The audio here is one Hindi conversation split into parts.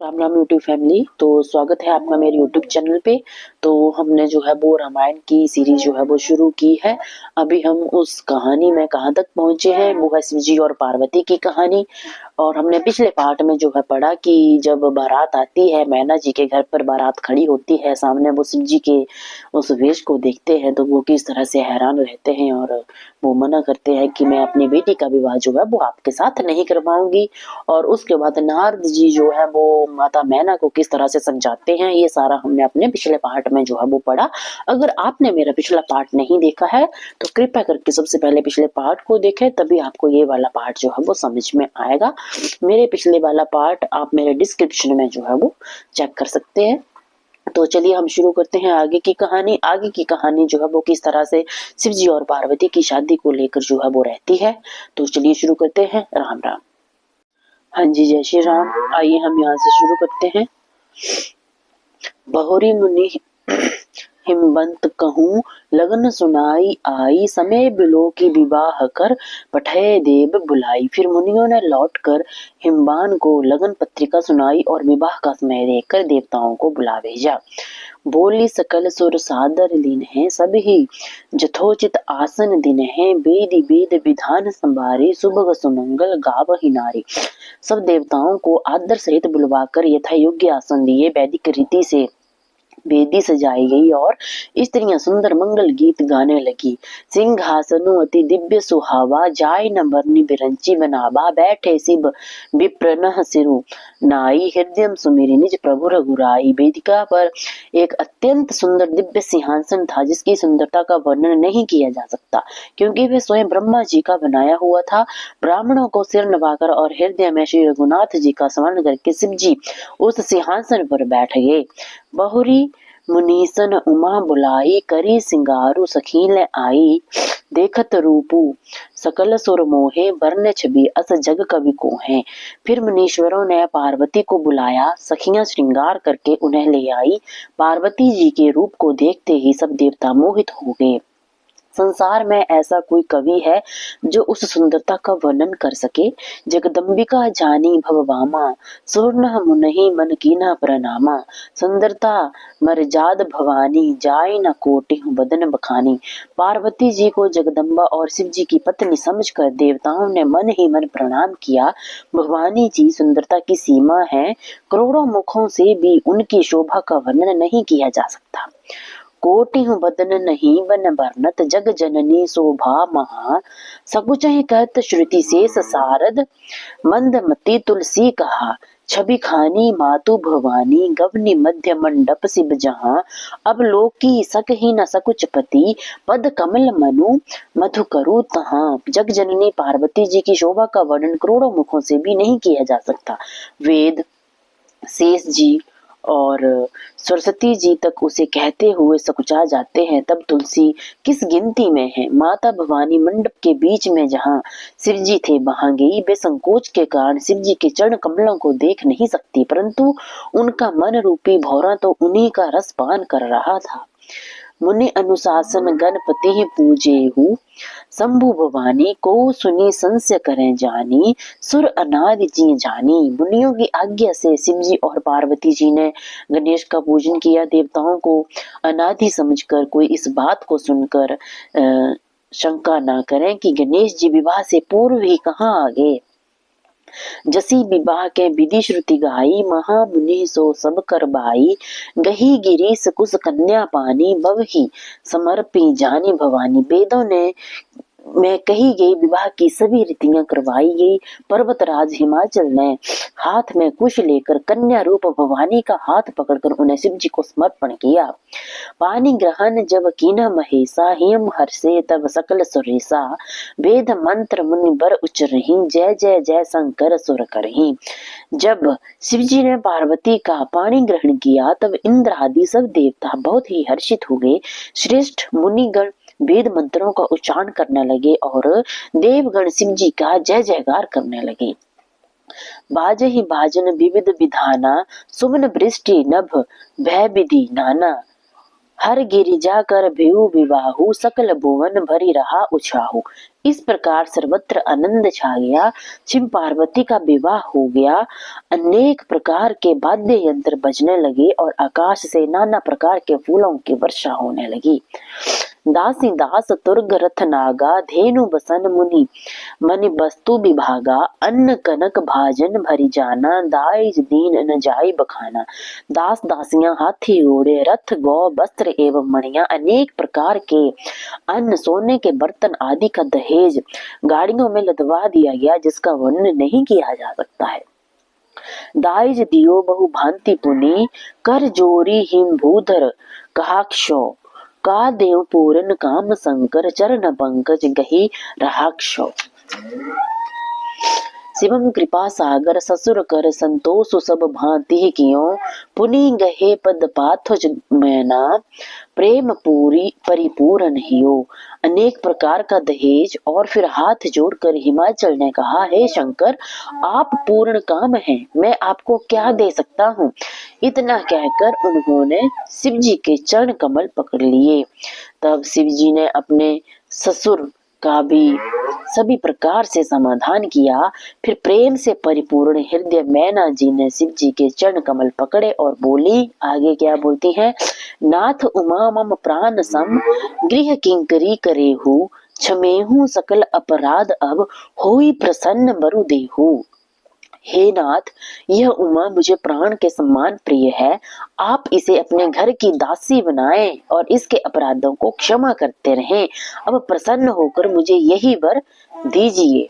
Ram Ram YouTube family. तो स्वागत है आपका मेरे यूट्यूब चैनल पे। तो हमने जो है वो रामायण की सीरीज जो है वो शुरू की है। अभी हम उस कहानी में कहाँ तक पहुंचे हैं, वो है शिव जी और पार्वती की कहानी। और हमने पिछले पार्ट में जो है पढ़ा कि जब बारात आती है, मैना जी के घर पर बारात खड़ी होती है, सामने वो शिव जी के उस वेश को देखते हैं तो वो किस तरह से हैरान रहते हैं और वो मना करते हैं कि मैं अपनी बेटी का विवाह जो है वो आपके साथ नहीं करवाऊंगी। और उसके बाद नारद जी जो है वो माता मैना को किस तरह से समझाते हैं, ये सारा हमने अपने पिछले पार्ट में जो है वो पढ़ा। अगर आपने मेरा पिछला पार्ट नहीं देखा है तो कृपया करके सबसे पहले पिछले पार्ट को देखें, तभी आपको ये वाला पार्ट जो है वो समझ में आएगा। मेरे पिछले वाला पार्ट आप मेरे डिस्क्रिप्शन में जो है वो चेक कर सकते हैं। तो चलिए हम शुरू करते हैं आगे की कहानी। आगे की कहानी जो है वो किस तरह से शिव जी और पार्वती की शादी को लेकर जो है वो रहती है। तो चलिए शुरू करते हैं। राम राम। हाँ जी, जय श्री राम। आइए हम यहाँ से शुरू करते हैं। बहुरी मुनि हिमबंत कहूँ लगन सुनाई आई, समय बिलो की विवाह कर पठय देव बुलाई। फिर मुनियों ने लौटकर हिमबान को लगन पत्रिका सुनाई और विवाह का समय देखकर देवताओं को बुला भेजा। बोली सकल सुर सादर लीन है, सब ही जथोचित आसन दिन है, वेद वेद विधान संभारी, सुबह सुमंगल गावही नारी। सब देवताओं को आदर सहित बुलवाकर यथा योग्य आसन दिए, वैदिक रीति से वेदी सजाई गई और स्त्रियां सुंदर मंगल गीत गाने लगी। सिंहासनो अति दिव्य सुहावा, जाय न बरनी बिरंची बनावा, बैठे शिव विप्रनह सिरु नाई, हृदय सुमिरि निज प्रभु रघुराई। वेदिका पर एक अत्यंत सुंदर दिव्य सिंहासन था, जिसकी सुंदरता का वर्णन नहीं किया जा सकता, क्योंकि वह स्वयं ब्रह्मा जी का बनाया हुआ था। ब्राह्मणों को सिर नवाकर और हृदय में श्री रघुनाथ जी का स्मरण करके शिव जी उस सिंहासन पर बैठ गए। बहुरी मुनीसन उमा बुलाई, करी सिंगारू सखील आई, देखत रूपू सकल सुर मोहे, वर्ण छवि अस जग कवि को है। फिर मुनीश्वरों ने पार्वती को बुलाया, सखियां श्रृंगार करके उन्हें ले आई। पार्वती जी के रूप को देखते ही सब देवता मोहित हो गए। संसार में ऐसा कोई कवि है जो उस सुंदरता का वर्णन कर सके। जगदम्बिका जानी भवभामा, सुर्ण मुनहि मन कीना प्रणामा, सुंदरता मरजाद भवानी, जाय न कोटि बदन बखानी। पार्वती जी को जगदम्बा और शिव जी की पत्नी समझकर देवताओं ने मन ही मन प्रणाम किया। भवानी जी सुंदरता की सीमा है, करोड़ों मुखों से भी उनकी शोभा का वर्णन नहीं किया जा सकता। कोटिहु बदन नहीं बन बरनत, जग जननी शोभा महा, सकुचहि कहत श्रुति शेष सारद, मंदमती तुलसी कहा। छवि खानी मातु भवानी, गवनी मध्य मंडप शिव जहाँ, अब लोकी सक ही न सकुच पति, पद कमल मनु मधु करु तहाँ। जग जननी पार्वती जी की शोभा का वर्णन करोड़ों मुखों से भी नहीं किया जा सकता। वेद, शेष जी और सरस्वती जी तक उसे कहते हुए सकुचा जाते हैं, तब तुलसी किस गिनती में है। माता भवानी मंडप के बीच में जहाँ शिव जी थे वहां गई। वे संकोच के कारण शिव जी के चरण कमलों को देख नहीं सकती, परंतु उनका मन रूपी भौरा तो उन्हीं का रस पान कर रहा था। मुनि अनुशासन गणपति ही पूजे हूँ, शंभु भवानी को सुनी संशय करें जानी, सुर अनादि जी जानी। मुनियों की आज्ञा से शिव जी और पार्वती जी ने गणेश का पूजन किया। देवताओं को अनादि समझकर कोई इस बात को सुनकर शंका ना करें कि गणेश जी विवाह से पूर्व ही कहाँ आ गए। जसी विवाह के विधि श्रुति गाई, महामुनि सो सब कर बाई, गही गिरीश कुश कन्या पानी, बवही समर्पी जानी भवानी। वेदों ने में कही गई विवाह की सभी रीतियां करवाई गई। पर्वतराज हिमाचल ने हाथ में कुश लेकर कन्या रूप भवानी का हाथ पकड़कर उन्हें शिव जी को समर्पण किया। पानी ग्रहण जब कीना महेशा, हिम हर्षे तब सकल सुरेशा, वेद मंत्र मुनि बर उच्चरहि, जय जय जय शंकर सुर करहि। जब शिव जी ने पार्वती का पानी ग्रहण किया तब इंद्र आदि सब देवता बहुत ही हर्षित हो गए। श्रेष्ठ मुनिगण वेद मंत्रों का उच्चारण करने लगे और देवगण शिव जी का जय जयकार करने लगे। बाजहि बाजन विविध विधाना, सुमन वृष्टि नभ भय विधि नाना, हर गिरिजा कर भेउ विवाहु सकल भुवन भरी रहा उछाहु। इस प्रकार सर्वत्र आनंद छा गया। शिव पार्वती का विवाह हो गया। अनेक प्रकार के वाद्य यंत्र बजने लगे और आकाश से नाना प्रकार के फूलों की वर्षा होने लगी। दासी दास तुर्ग रथ नागा धेनु बसन मुनि मनि वस्तु विभागा अन्न कनक भाजन भरी जाना दाई दीन न जाई बखाना। दास दासियां हाथी घोड़े रथ गौ वस्त्र एवं मणियां अनेक प्रकार के अन्न सोने के बर्तन आदि का दहेज गाड़ियों में लदवा दिया गया जिसका वर्णन नहीं किया जा सकता है। दाइज दियो बहु भांति पुनि कर जोरी हिम भूधर कहाक्षो का देव पूरन काम शंकर चरण पंकज गही रहाक्षो। शिवम कृपा सागर ससुर कर संतोष सब भांति कियो पुनि गहे पद पाथुज मैना प्रेम पूरी परिपूर्ण हियो। अनेक प्रकार का दहेज और फिर हाथ जोड़कर हिमाचल ने कहा, हे शंकर आप पूर्ण काम हैं, मैं आपको क्या दे सकता हूँ। इतना कहकर उन्होंने शिव जी के चरण कमल पकड़ लिए। तब शिव जी ने अपने ससुर का भी सभी प्रकार से समाधान किया। फिर प्रेम से परिपूर्ण हृदय मैना जी ने शिव जी के चरण कमल पकड़े और बोली, आगे क्या बोलती हैं, नाथ उमा मम प्राण सम गृह किंकरी करेहु क्षमेहु सकल अपराध अब होई प्रसन्न बरु देहु। हे नाथ, यह उमा मुझे प्राण के समान प्रिय है। आप इसे अपने घर की दासी बनाएं और इसके अपराधों को क्षमा करते रहें। अब प्रसन्न होकर मुझे यही वर दीजिए।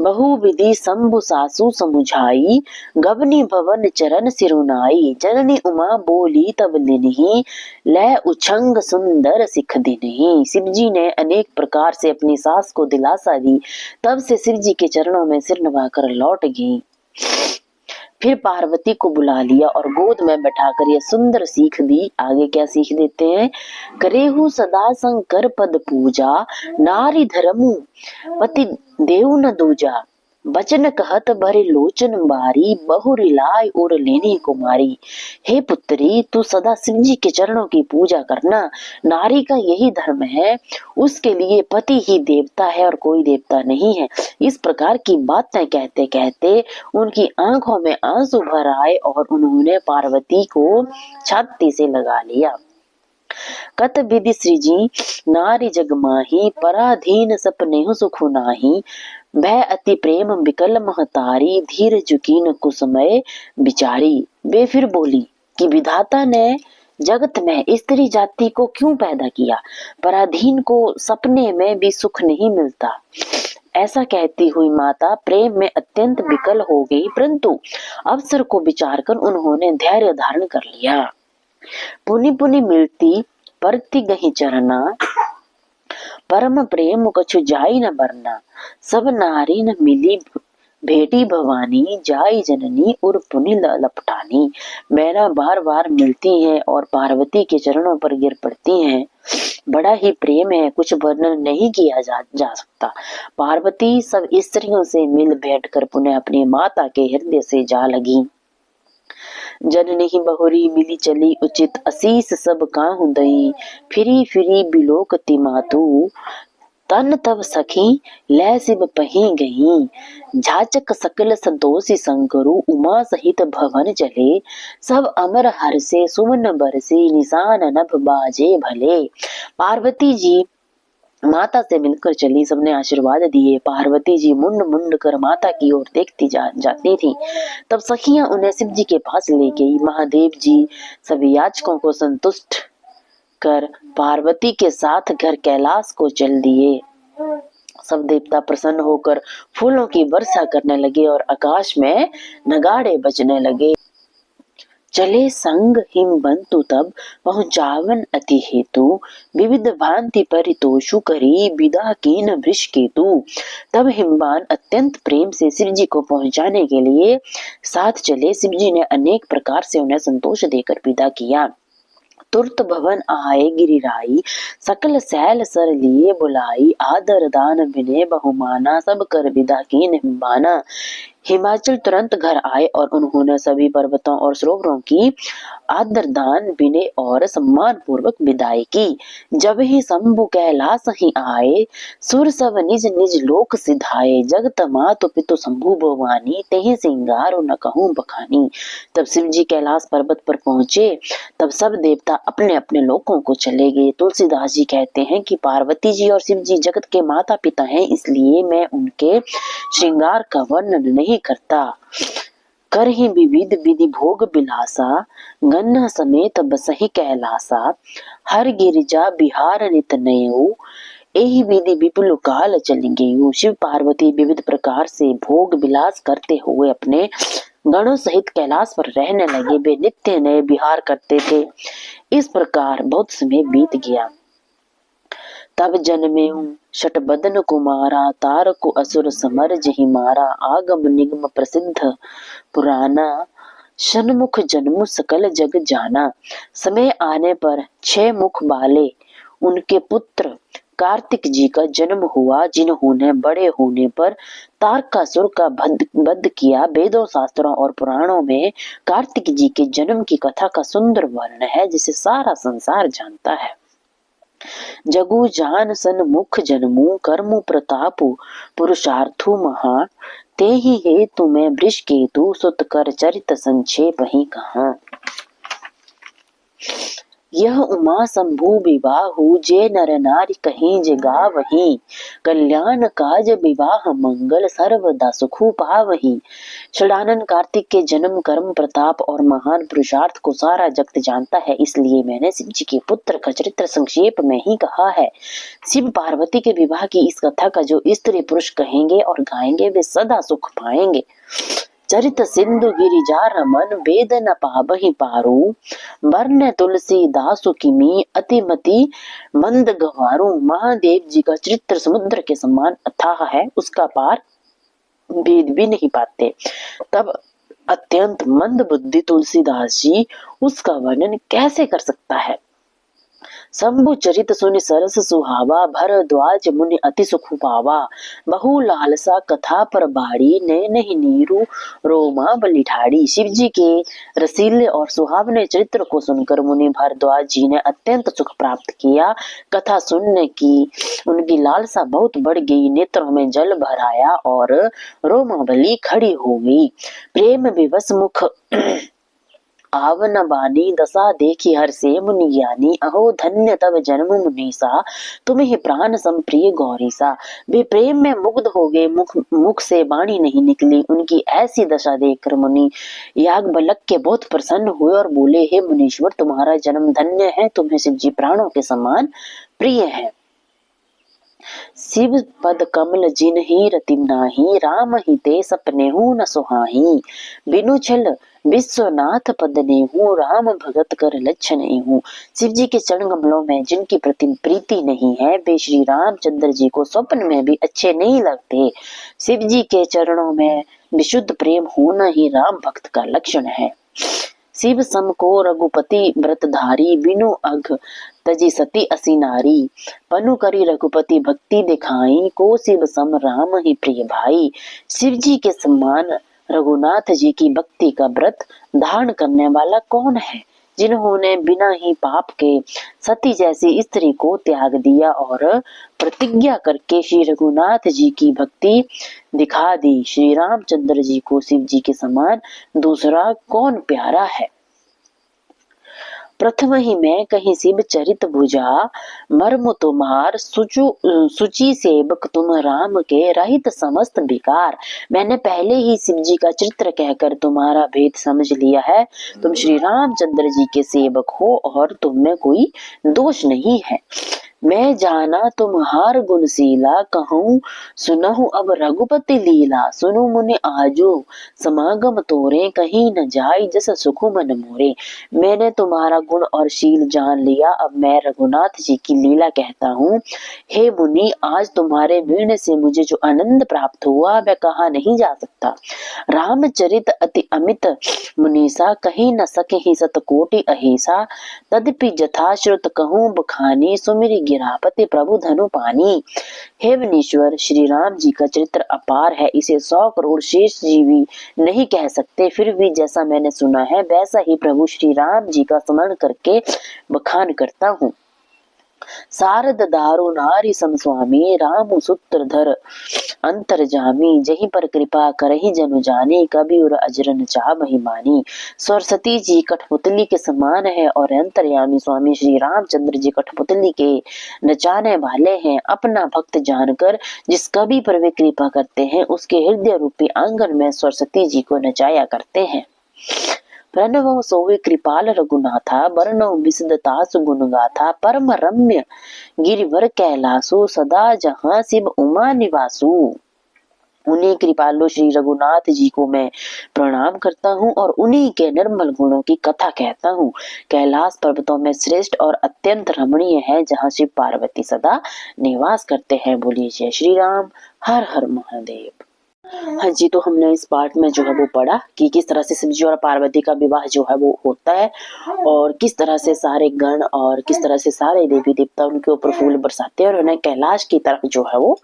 बहुविधि शंभु सासु समुझाई गवनी भवन चरण सिरुनाई। जननी उमा बोली तब लिन्ही लय उछंग सुंदर सिख दिन्ही। शिव जी ने अनेक प्रकार से अपनी सास को दिलासा दी। तब से शिव जी के चरणों में सिर नवाकर लौट गई। फिर पार्वती को बुला लिया और गोद में बैठाकर यह सुंदर सीख दी। आगे क्या सीख देते हैं, करेहु सदा शंकर पद पूजा नारी धर्मु पति देव न दूजा। बचन कहत भरे लोचन बारी बहुरी लाय और लेनी कुमारी। हे पुत्री, तू सदा शिव जी के चरणों की पूजा करना। नारी का यही धर्म है, उसके लिए पति ही देवता है और कोई देवता नहीं है। इस प्रकार की बातें कहते कहते उनकी आंखों में आंसू भर आए और उन्होंने पार्वती को छाती से लगा लिया। कत विधि सृजी नारी जग माही पराधीन सपनेहु सुख नाही। वह अति प्रेम विकल महतारी धीर झुकीन कुसमय बिचारी। वे फिर बोली कि विधाता ने जगत में स्त्री जाति को क्यों पैदा किया, पराधीन को सपने में भी सुख नहीं मिलता। ऐसा कहती हुई माता प्रेम में अत्यंत विकल हो गई, परंतु अवसर को विचार कर उन्होंने धैर्य धारण कर लिया। पुनि पुनि मिलती परति गही चरना परम प्रेम कछु जाई न बरना। सब नारी न मिली भेटी भवानी जाई जननी और पुनि लपटानी। मैना बार बार मिलती हैं और पार्वती के चरणों पर गिर पड़ती हैं। बड़ा ही प्रेम है, कुछ वर्णन नहीं किया जा सकता। पार्वती सब स्त्रियों से मिल बैठकर पुनः अपनी माता के हृदय से जा लगी। जननी बहुरी मिली चली उचित असीस सब काहू दई। फिरी फिरी बिलोकती मातु तन तब सखी लय शिव पही गई। झाचक सकल संतोषी शंकरु उमा सहित भवन चले। सब अमर हर्षे सुमन बरसे निशान नभ बाजे भले। पार्वती जी माता से मिलकर चली, सबने आशीर्वाद दिए। पार्वती जी मुंड मुंड कर माता की ओर देखती जाती थी। तब सखियां उन्हें शिव जी के पास ले गई। महादेव जी सभी याचकों को संतुष्ट कर पार्वती के साथ घर कैलाश को चल दिए। सब देवता प्रसन्न होकर फूलों की वर्षा करने लगे और आकाश में नगाड़े बजने लगे। चले संग हिमबंतु तब पहुंचावन अति हेतु। विविध भांति परितोषु करी विदा कीन वृष केतु। तब हिमबान अत्यंत प्रेम से शिव जी को पहुंचाने के लिए साथ चले। शिव जी ने अनेक प्रकार से उन्हें संतोष देकर विदा किया। तुरत भवन आए गिरिराई सकल सैल सर लिए बुलाई। आदर दान विनय बहुमाना सब कर विदा कीन हिमबाना। हिमाचल तुरंत घर आए और उन्होंने सभी पर्वतों और सरोवरों की आदरदान विनय और सम्मान पूर्वक विदाई की। जब ही शंभु कैलाश ही आए, सुर सब निज निज लोक सिधाए। जगत मातु पितु शंभु भवानी, तेहि सिंगार न कहूँ बखानी। तब शिव जी कैलाश पर्वत पर पहुंचे, तब सब देवता अपने अपने लोकों को चले गए। तुलसीदास जी कहते हैं कि पार्वती जी और शिव जी जगत के माता पिता हैं, इसलिए मैं उनके श्रृंगार का वर्णन नहीं करता। कर ही विविध विधि भोग बिलासा, गन्ना समेत बसहि कैलासा। हर गिरिजा बिहार नित नयऊ, एहि विधि विपुल काल चल गयु। शिव पार्वती विविध प्रकार से भोग विलास करते हुए अपने गणों सहित कैलाश पर रहने लगे। वे नित्य नए विहार करते थे। इस प्रकार बहुत समय बीत गया। तब जन्मेऊ शठबदन कुमारा, तारकु असुर समर जहि मारा। आगम निगम प्रसिद्ध पुराना, षण्मुख जन्मु सकल जग जाना। समय आने पर 6 मुख वाले उनके पुत्र कार्तिक जी का जन्म हुआ, जिन्होंने बड़े होने पर तारकासुर का वध किया। वेदों, शास्त्रों और पुराणों में कार्तिक जी के जन्म की कथा का सुंदर वर्णन है, जिसे सारा संसार जानता है। जगु जान सन मुख जन्मु, कर्मु प्रतापु पुरुषार्थु महा। तेहि हेतु मैं वृष केतु, सुत कर चरित संक्षेप ही कहा। यह उमा शंभु विवाहु, जे नर नारी कहीं जे गावहीं। कल्याण काज विवाह मंगल, सर्वदा सुखु पावहीं। षडानन कार्तिक के जन्म, कर्म, प्रताप और महान पुरुषार्थ को सारा जगत जानता है, इसलिए मैंने शिव जी के पुत्र का चरित्र संक्षेप में ही कहा है। शिव पार्वती के विवाह की इस कथा का जो स्त्री पुरुष कहेंगे और गाएंगे, वे सदा सुख पाएंगे। चरित सिंधु गिरिजा रमन, वेद न पावहि पारू। वर्ण तुलसी दासु किमी, अतिमति मंद गवारू। महादेव जी का चरित्र समुद्र के समान अथाह है, उसका पार वेद भी नहीं पाते। तब अत्यंत मंद बुद्धि तुलसीदास जी उसका वर्णन कैसे कर सकता है। शंभु चरित सुनि सरस सुहावा, भरद्वाज मुनि अति सुख पावा। बहु लालसा कथा पर बाड़ी, नहीं नीरू रोमा बलि ठाड़ी। शिव जी के रसीले और सुहावने चरित्र को सुनकर मुनि भरद्वाज जी ने अत्यंत सुख प्राप्त किया। कथा सुनने की उनकी लालसा बहुत बढ़ गई, नेत्रों में जल भर आया और रोमावली खड़ी हो गई। प्रेम विवश मुख आवन बानी, दशा देखी हर से मुनि ज्ञानी। अहो धन्य तब जन्म मुनीसा, तुम्हें प्राण संप्रिय गौरीसा। वे प्रेम में मुग्ध हो गए, मुख से वाणी नहीं निकली। उनकी ऐसी दशा देखकर मुनि याज्ञवल्क्य के बहुत प्रसन्न हुए और बोले, हे मुनीश्वर, तुम्हारा जन्म धन्य है, तुम्हें शिव जी प्राणों के समान प्रिय है। शिव पद कमल जिन ही रति नाही, राम ही ते सपने हूँ न सुहाही। बिनु छल विश्वनाथ पद ने हूँ, राम भगत कर लक्षण हूँ। शिव जी के चरण कमलों में जिनकी प्रति प्रीति नहीं है, वे श्री रामचंद्र जी को स्वप्न में भी अच्छे नहीं लगते। शिव जी के चरणों में विशुद्ध प्रेम होना ही राम भक्त का लक्षण है। शिव सम को रघुपति व्रतधारी, बिनु अघ तजी सती असी नारी। पनु करी रघुपति भक्ति दिखाई, को शिव सम राम ही प्रिय भाई। शिव जी के समान रघुनाथ जी की भक्ति का व्रत धारण करने वाला कौन है, जिन्होंने बिना ही पाप के सती जैसी स्त्री को त्याग दिया और प्रतिज्ञा करके श्री रघुनाथ जी की भक्ति दिखा दी। श्री रामचंद्र जी को शिव जी के समान दूसरा कौन प्यारा है। प्रथम ही मैं कहीं शिव चरित भुजा, मर्म तुम्हार सुचि सेवक तुम राम के, रहित समस्त विकार। मैंने पहले ही शिव जी का चरित्र कहकर तुम्हारा भेद समझ लिया है। तुम श्री रामचंद्र जी के सेवक हो और तुम में कोई दोष नहीं है। मैं जाना तुम्हार गुणशीला, कहूँ सुनहु अब रघुपति लीला। सुनु मुनि आजो समागम तोरे, कहीं न जाई जस सुखु मन मोरे। मैंने तुम्हारा गुण और शील जान लिया, अब मैं रघुनाथ जी की लीला कहता हूँ। हे मुनि, आज तुम्हारे मिलने से मुझे जो आनंद प्राप्त हुआ वह कहा नहीं जा सकता। रामचरित अति अमित मुनीसा, कहीं न सके ही सतकोटि अहिसा। तदपि जथाश्रुत कहूँ बखानी, सुमिरि गिरा पति प्रभु धनु पानी। हे वनीश्वर, श्री राम जी का चरित्र अपार है, इसे 100 करोड़ शेष जीवी नहीं कह सकते। फिर भी जैसा मैंने सुना है वैसा ही प्रभु श्री राम जी का स्मरण करके बखान करता हूँ। शारद दारु नारी समस्वामी, राम सूत्रधर अंतर्जामी। जहीं पर कृपा करहि जनु जाने, कभी और अजरन चाह महिमानी। सरस्वती जी कठपुतली के समान है और अंतर्यामी स्वामी श्री रामचंद्र जी कठपुतली के नचाने वाले हैं। अपना भक्त जानकर जिस कवि पर वे कृपा करते हैं, उसके हृदय रूपी आंगन में सरस्वती जी को नचाया करते हैं। प्रणव सोवे कृपाल रघुनाथा, वर्णव विशदतासु गुण गाथा। परम रम्य गिरिवर कैलासु, सदा जहां शिव उमा निवासु। उन्हीं कृपालु श्री रघुनाथ जी को मैं प्रणाम करता हूँ और उन्हीं के निर्मल गुणों की कथा कहता हूँ। कैलाश पर्वतों में श्रेष्ठ और अत्यंत रमणीय है, जहाँ शिव पार्वती सदा निवास करते हैं। बोलिए जय श्री राम, हर हर महादेव। हाँ जी, तो हमने इस पार्ट में जो है वो पढ़ा कि किस तरह से शिव जी और पार्वती का विवाह जो है वो होता है और किस तरह से सारे गण और किस तरह से सारे देवी देवता उनके ऊपर फूल बरसाते हैं और उन्हें कैलाश की तरफ जो है वो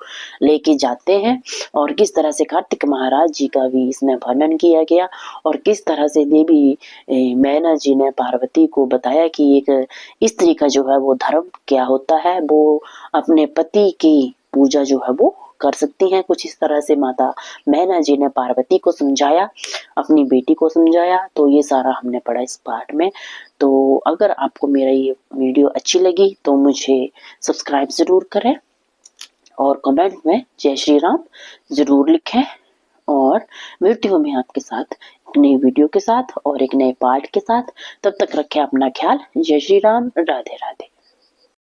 लेके जाते हैं। और किस तरह से कार्तिक महाराज जी का भी इसमें वर्णन किया गया और किस तरह से देवी मैना जी ने पार्वती को बताया कि एक स्त्री का जो है वो धर्म क्या होता है, वो अपने पति की पूजा जो है वो कर सकती हैं। कुछ इस तरह से माता मैना जी ने पार्वती को समझाया, अपनी बेटी को समझाया। तो ये सारा हमने पढ़ा इस पार्ट में। तो अगर आपको मेरा ये वीडियो अच्छी लगी तो मुझे सब्सक्राइब जरूर करें और कमेंट में जय श्री राम जरूर लिखें। और वीडियो में आपके साथ एक नई वीडियो के साथ और एक नए पार्ट के साथ, तब तक रखें अपना ख्याल। जय श्री राम, राधे राधे।